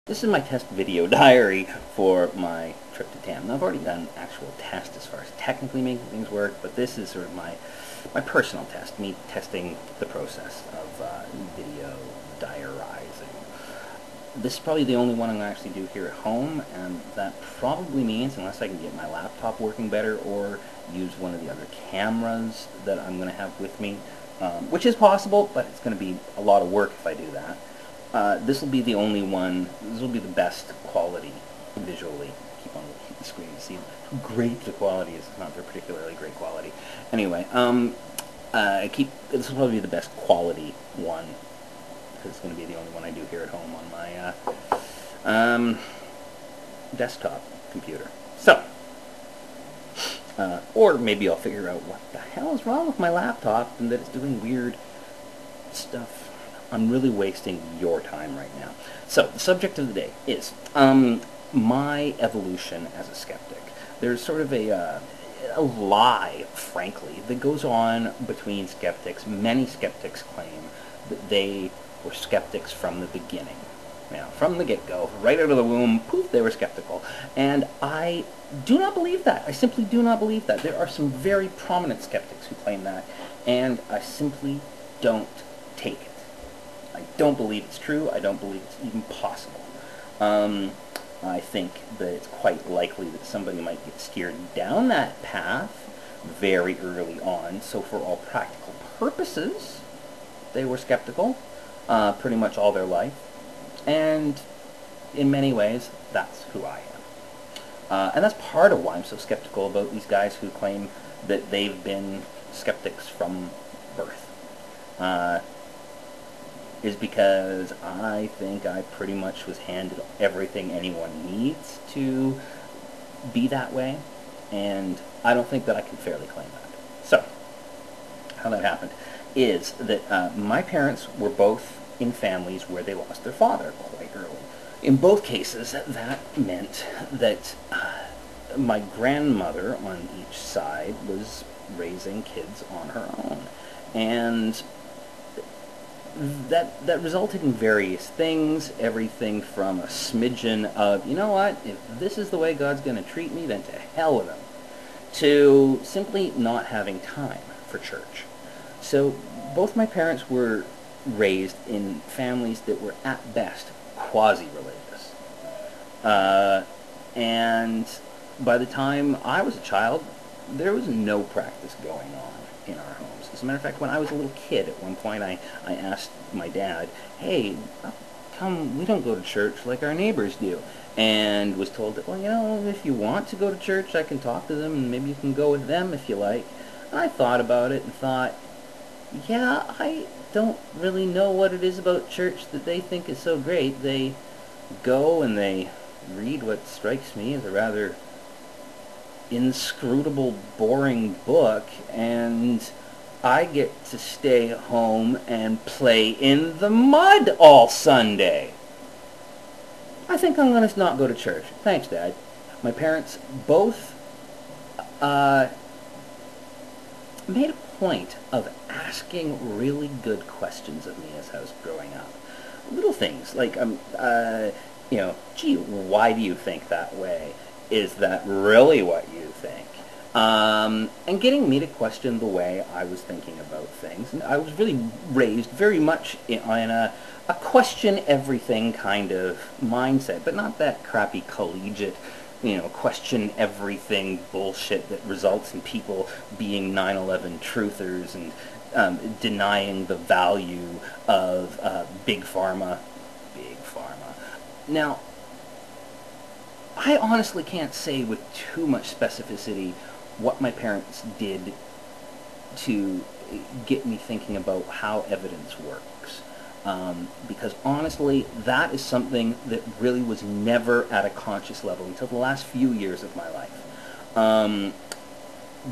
This is my test video diary for my trip to Tam. Now, I've already done an actual test as far as technically making things work, but this is sort of my personal test, me testing the process of video diarizing. This is probably the only one I'm going to actually do here at home, and that probably means, unless I can get my laptop working better or use one of the other cameras that I'm going to have with me, which is possible, but it's going to be a lot of work if I do that. This will be the only one, this will be the best quality visually. Keep on looking at the screen to see how great the quality is. It's not very particularly great quality. Anyway, this will probably be the best quality one, because it's going to be the only one I do here at home on my desktop computer. So, or maybe I'll figure out what the hell is wrong with my laptop and that it's doing weird stuff. I'm really wasting your time right now. So, the subject of the day is my evolution as a skeptic. There's sort of a lie, frankly, that goes on between skeptics. Many skeptics claim that they were skeptics from the beginning. Now, from the get-go, right out of the womb, poof, they were skeptical. And I do not believe that. I simply do not believe that. There are some very prominent skeptics who claim that, and I simply don't take it. I don't believe it's true. I don't believe it's even possible. I think that it's quite likely that somebody might get steered down that path very early on, so for all practical purposes, they were skeptical pretty much all their life, and in many ways, that's who I am. And that's part of why I'm so skeptical about these guys who claim that they've been skeptics from birth. Is because I think I pretty much was handed everything anyone needs to be that way, and I don't think that I can fairly claim that. So, how that happened is that my parents were both in families where they lost their father quite early. In both cases, that meant that my grandmother on each side was raising kids on her own, and that resulted in various things, everything from a smidgen of, you know what, if this is the way God's going to treat me, then to hell with him, to simply not having time for church. So both my parents were raised in families that were at best quasi-religious. And by the time I was a child, there was no practice going on in our homes. As a matter of fact, when I was a little kid, at one point I asked my dad, hey, how come we don't go to church like our neighbors do? And was told that, well, you know, if you want to go to church, I can talk to them, and maybe you can go with them if you like. And I thought about it and thought, yeah, I don't really know what it is about church that they think is so great. They go and they read what strikes me as a rather inscrutable, boring book, and I get to stay home and play in the mud all Sunday. I think I'm going to not go to church. Thanks, Dad. My parents both made a point of asking really good questions of me as I was growing up. Little things like, you know, gee, why do you think that way? Is that really what you think? And getting me to question the way I was thinking about things. And I was really raised very much on a question everything kind of mindset, but not that crappy collegiate, you know, question everything bullshit that results in people being 9/11 truthers and denying the value of big pharma. Big pharma. Now, I honestly can't say with too much specificity what my parents did to get me thinking about how evidence works. Because honestly, that is something that really was never at a conscious level until the last few years of my life.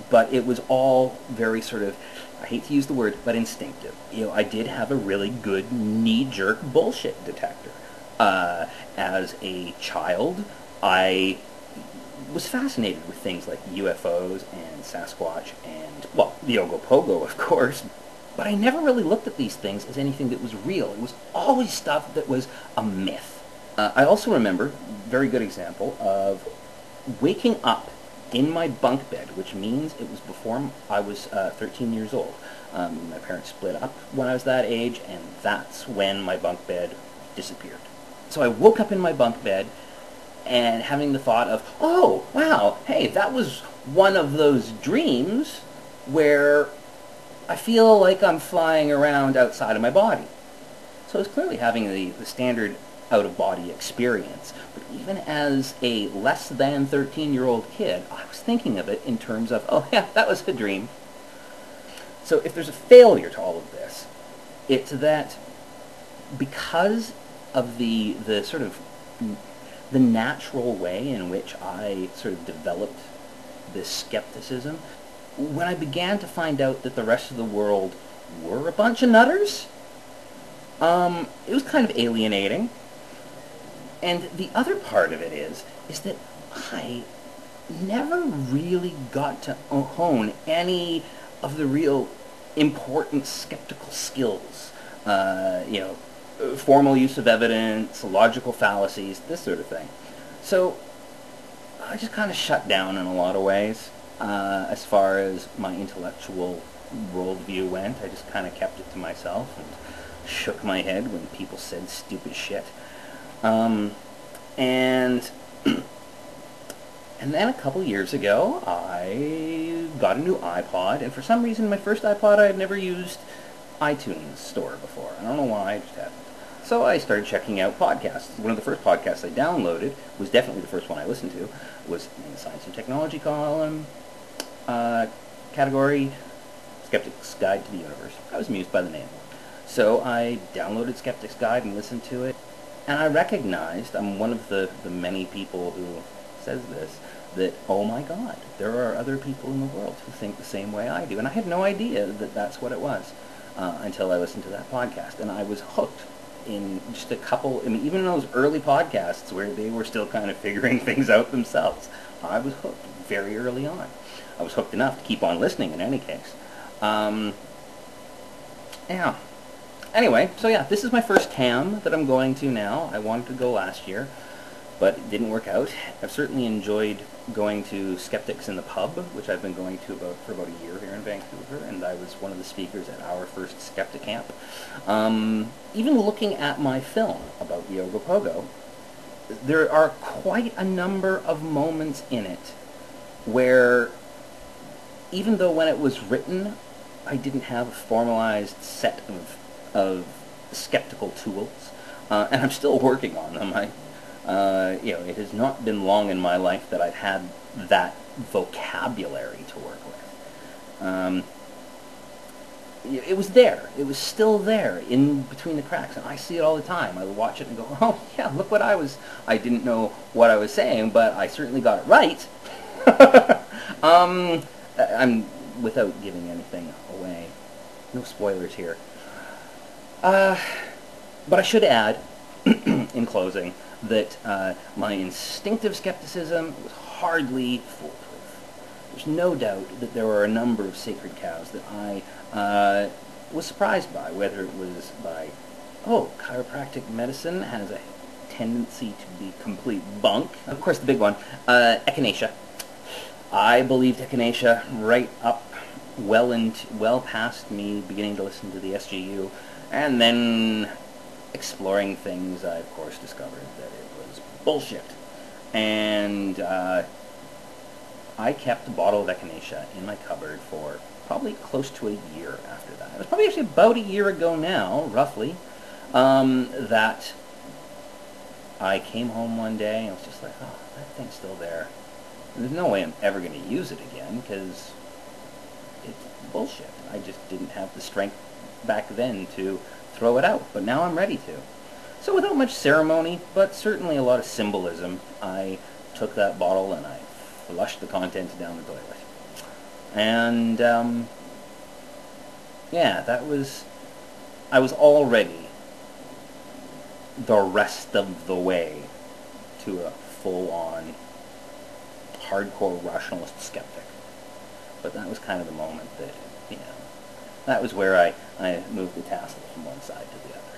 But it was all very sort of, I hate to use the word, but instinctive. You know, I did have a really good knee-jerk bullshit detector. As a child, I was fascinated with things like UFOs and Sasquatch and, well, the Ogopogo, of course. But I never really looked at these things as anything that was real. It was always stuff that was a myth. I also remember, very good example, of waking up in my bunk bed, which means it was before I was 13 years old. My parents split up when I was that age, and that's when my bunk bed disappeared. So I woke up in my bunk bed and having the thought of, oh, wow, hey, that was one of those dreams where I feel like I'm flying around outside of my body. So I was clearly having the standard out-of-body experience. But even as a less than 13-year-old kid, I was thinking of it in terms of, oh yeah, that was a dream. So if there's a failure to all of this, it's that because of the sort of the natural way in which I sort of developed this skepticism, when I began to find out that the rest of the world were a bunch of nutters, it was kind of alienating. And the other part of it is that I never really got to hone any of the real important skeptical skills. Formal use of evidence, logical fallacies, this sort of thing. So I just kind of shut down in a lot of ways as far as my intellectual worldview went. I just kind of kept it to myself and shook my head when people said stupid shit. And then a couple years ago, I got a new iPod, and for some reason, my first iPod, I had never used iTunes Store before. I don't know why, I just hadn't. So I started checking out podcasts. One of the first podcasts I downloaded was definitely the first one I listened to, was in the Science and Technology column category, Skeptic's Guide to the Universe. I was amused by the name. So I downloaded Skeptic's Guide and listened to it, and I recognized, I'm one of the many people who says this, that, oh my God, there are other people in the world who think the same way I do. And I had no idea that that's what it was until I listened to that podcast. And I was hooked in just a couple, I mean, even in those early podcasts where they were still kind of figuring things out themselves, I was hooked very early on. I was hooked enough to keep on listening in any case. Yeah. Anyway, so yeah, this is my first TAM that I'm going to now. I wanted to go last year, but it didn't work out. I've certainly enjoyed going to Skeptics in the Pub, which I've been going to for about a year here in Vancouver, and I was one of the speakers at our first Skeptic Camp. Even looking at my film about the Ogopogo, there are quite a number of moments in it where, even though when it was written, I didn't have a formalized set of skeptical tools, and I'm still working on them. It has not been long in my life that I've had that vocabulary to work with. It was there. It was still there in between the cracks, and I see it all the time. I watch it and go, oh, yeah, look what I didn't know what I was saying, but I certainly got it right. I'm, without giving anything away, no spoilers here. But I should add, in closing, that my instinctive skepticism was hardly foolproof. There's no doubt that there were a number of sacred cows that I was surprised by, whether it was by, oh, chiropractic medicine has a tendency to be complete bunk. Of course, the big one, echinacea. I believed echinacea right up well past me beginning to listen to the SGU, and then exploring things, I of course discovered that it was bullshit. And I kept a bottle of echinacea in my cupboard for probably close to a year after that. It was probably actually about a year ago now, roughly, that I came home one day and I was just like, oh, that thing's still there. And there's no way I'm ever going to use it again because it's bullshit. I just didn't have the strength back then to throw it out, but now I'm ready to. So without much ceremony, but certainly a lot of symbolism, I took that bottle and I flushed the contents down the toilet. And, yeah, I was already the rest of the way to a full-on hardcore rationalist skeptic. But that was kind of the moment that, that was where I moved the tassel from one side to the other.